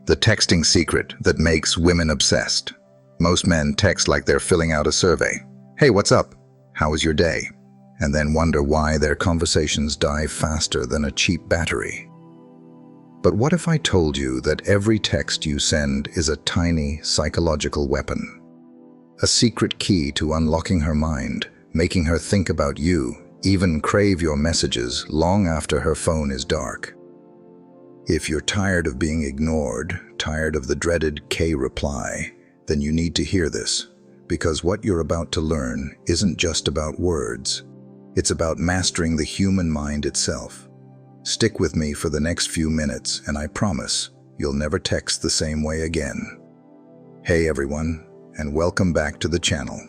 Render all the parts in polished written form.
The texting secret that makes women obsessed. Most men text like they're filling out a survey. Hey, what's up? How was your day? And then wonder why their conversations die faster than a cheap battery. But what if I told you that every text you send is a tiny psychological weapon? A secret key to unlocking her mind, making her think about you, even crave your messages long after her phone is dark. If you're tired of being ignored, tired of the dreaded K reply, then you need to hear this, because what you're about to learn isn't just about words. It's about mastering the human mind itself. Stick with me for the next few minutes, and I promise you'll never text the same way again. Hey everyone, and welcome back to the channel.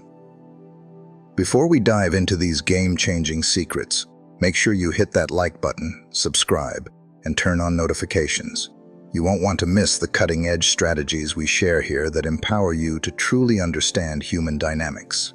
Before we dive into these game-changing secrets, make sure you hit that like button, subscribe, and turn on notifications. You won't want to miss the cutting-edge strategies we share here that empower you to truly understand human dynamics.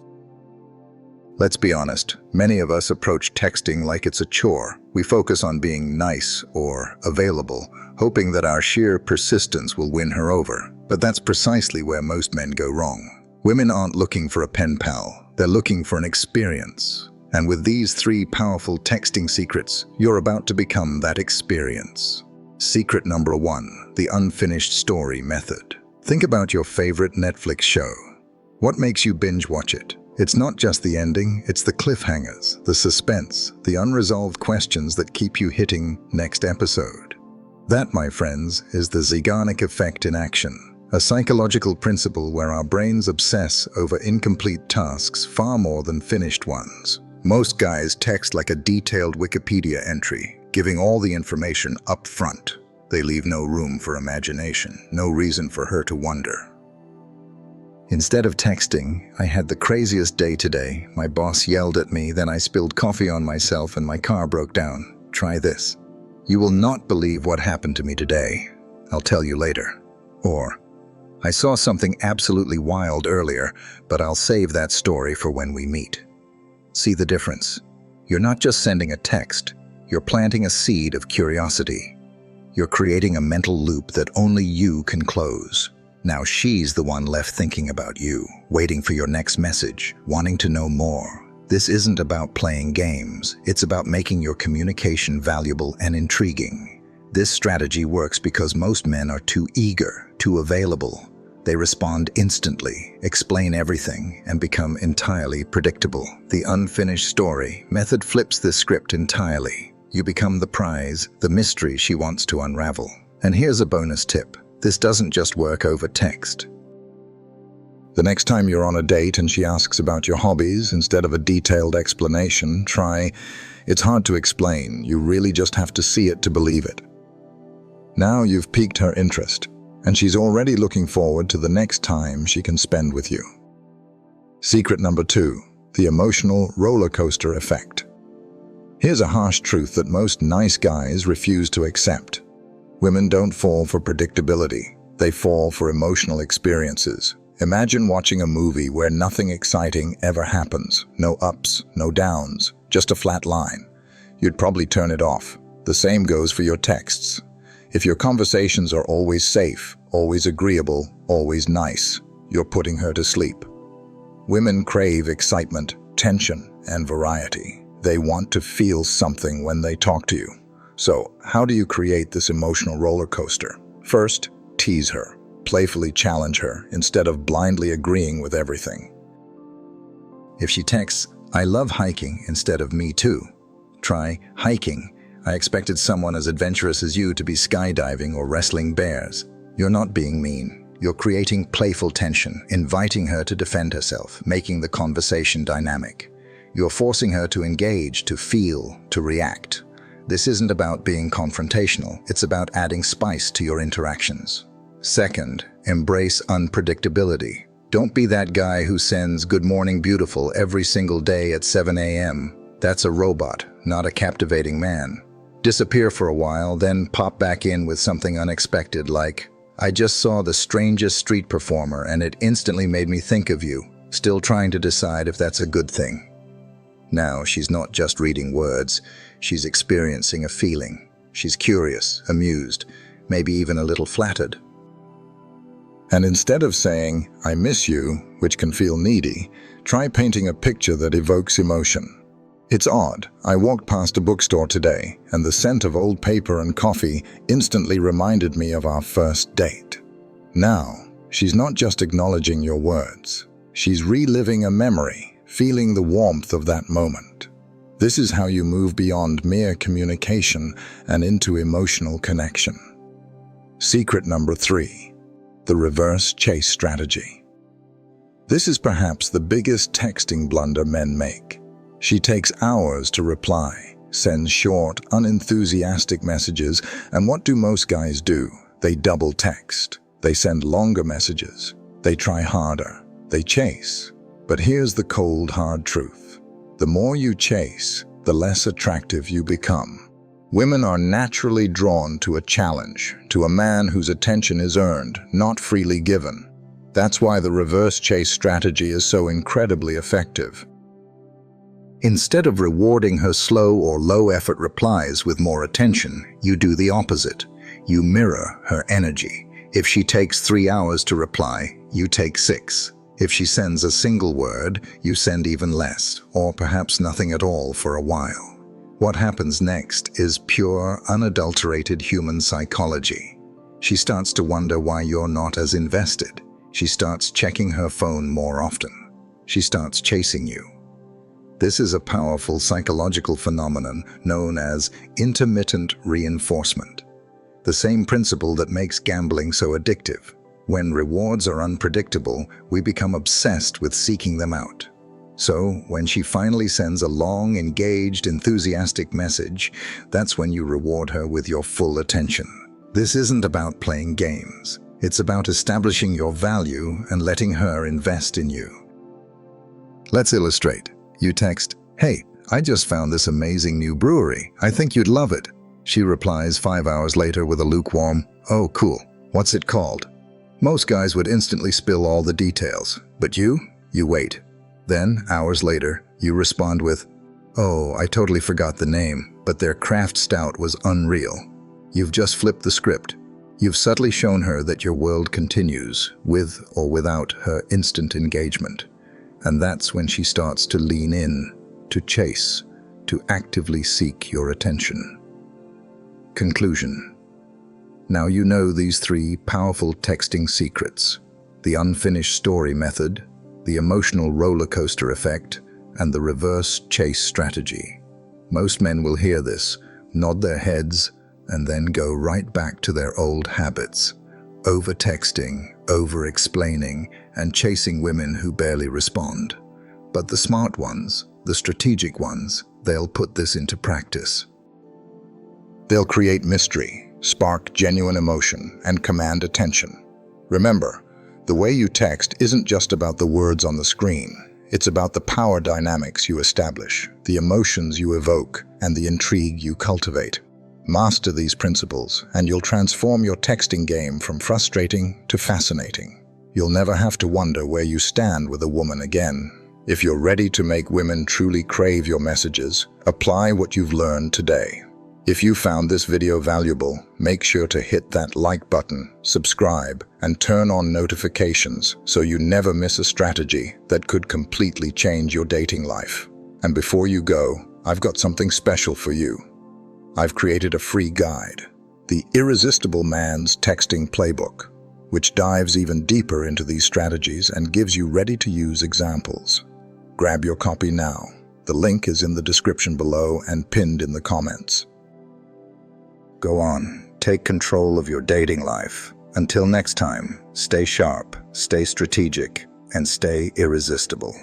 Let's be honest, many of us approach texting like it's a chore. We focus on being nice or available, hoping that our sheer persistence will win her over. But that's precisely where most men go wrong. Women aren't looking for a pen pal, they're looking for an experience. And with these 3 powerful texting secrets, you're about to become that experience. Secret number 1, the unfinished story method. Think about your favorite Netflix show. What makes you binge watch it? It's not just the ending, it's the cliffhangers, the suspense, the unresolved questions that keep you hitting next episode. That, my friends, is the Zeigarnik effect in action, a psychological principle where our brains obsess over incomplete tasks far more than finished ones. Most guys text like a detailed Wikipedia entry, giving all the information up front. They leave no room for imagination, no reason for her to wonder. Instead of texting, I had the craziest day today. My boss yelled at me, then I spilled coffee on myself and my car broke down. Try this. You will not believe what happened to me today. I'll tell you later. Or, I saw something absolutely wild earlier, but I'll save that story for when we meet. See the difference? You're not just sending a text, you're planting a seed of curiosity. You're creating a mental loop that only you can close. Now she's the one left thinking about you, waiting for your next message, wanting to know more. This isn't about playing games, it's about making your communication valuable and intriguing. This strategy works because most men are too eager, too available. They respond instantly, explain everything, and become entirely predictable. The unfinished story method flips this script entirely. You become the prize, the mystery she wants to unravel. And here's a bonus tip. This doesn't just work over text. The next time you're on a date and she asks about your hobbies, instead of a detailed explanation, try, "It's hard to explain, you really just have to see it to believe it." Now you've piqued her interest, and she's already looking forward to the next time she can spend with you. Secret number 2, the emotional roller coaster effect. Here's a harsh truth that most nice guys refuse to accept. Women don't fall for predictability, they fall for emotional experiences. Imagine watching a movie where nothing exciting ever happens, no ups, no downs, just a flat line. You'd probably turn it off. The same goes for your texts. If your conversations are always safe, always agreeable, always nice, you're putting her to sleep. Women crave excitement, tension, and variety. They want to feel something when they talk to you. So, how do you create this emotional roller coaster? First, tease her. Playfully challenge her instead of blindly agreeing with everything. If she texts, "I love hiking," instead of "me too," try, "Hiking. I expected someone as adventurous as you to be skydiving or wrestling bears." You're not being mean. You're creating playful tension, inviting her to defend herself, making the conversation dynamic. You're forcing her to engage, to feel, to react. This isn't about being confrontational, it's about adding spice to your interactions. Second, embrace unpredictability. Don't be that guy who sends "Good morning, beautiful" every single day at 7 a.m. That's a robot, not a captivating man. Disappear for a while, then pop back in with something unexpected like, "I just saw the strangest street performer and it instantly made me think of you," still trying to decide if that's a good thing. Now, she's not just reading words, she's experiencing a feeling. She's curious, amused, maybe even a little flattered. And instead of saying, "I miss you," which can feel needy, try painting a picture that evokes emotion. It's odd. I walked past a bookstore today, and the scent of old paper and coffee instantly reminded me of our first date. Now, she's not just acknowledging your words. She's reliving a memory, feeling the warmth of that moment. This is how you move beyond mere communication and into emotional connection. Secret number 3. The reverse chase strategy. This is perhaps the biggest texting blunder men make. She takes hours to reply, sends short, unenthusiastic messages, and what do most guys do? They double text. They send longer messages. They try harder. They chase. But here's the cold, hard truth. The more you chase, the less attractive you become. Women are naturally drawn to a challenge, to a man whose attention is earned, not freely given. That's why the reverse chase strategy is so incredibly effective. Instead of rewarding her slow or low-effort replies with more attention, you do the opposite. You mirror her energy. If she takes 3 hours to reply, you take 6. If she sends a single word, you send even less, or perhaps nothing at all for a while. What happens next is pure, unadulterated human psychology. She starts to wonder why you're not as invested. She starts checking her phone more often. She starts chasing you. This is a powerful psychological phenomenon known as intermittent reinforcement. The same principle that makes gambling so addictive. When rewards are unpredictable, we become obsessed with seeking them out. So, when she finally sends a long, engaged, enthusiastic message, that's when you reward her with your full attention. This isn't about playing games. It's about establishing your value and letting her invest in you. Let's illustrate. You text, "Hey, I just found this amazing new brewery. I think you'd love it." She replies 5 hours later with a lukewarm, "Oh, cool. What's it called?" Most guys would instantly spill all the details, but you wait. Then, hours later, you respond with, "Oh, I totally forgot the name, but their craft stout was unreal." You've just flipped the script. You've subtly shown her that your world continues, with or without her instant engagement. And that's when she starts to lean in, to chase, to actively seek your attention. Conclusion. Now you know these 3 powerful texting secrets: the unfinished story method, the emotional roller coaster effect, and the reverse chase strategy. Most men will hear this, nod their heads, and then go right back to their old habits, over-texting, over-explaining, and chasing women who barely respond. But the smart ones, the strategic ones, they'll put this into practice. They'll create mystery, spark genuine emotion, and command attention. Remember, the way you text isn't just about the words on the screen. It's about the power dynamics you establish, the emotions you evoke, and the intrigue you cultivate. Master these principles, and you'll transform your texting game from frustrating to fascinating. You'll never have to wonder where you stand with a woman again. If you're ready to make women truly crave your messages, apply what you've learned today. If you found this video valuable, make sure to hit that like button, subscribe, and turn on notifications so you never miss a strategy that could completely change your dating life. And before you go, I've got something special for you. I've created a free guide, The Irresistible Man's Texting Playbook, which dives even deeper into these strategies and gives you ready-to-use examples. Grab your copy now. The link is in the description below and pinned in the comments. Go on, take control of your dating life. Until next time, stay sharp, stay strategic, and stay irresistible.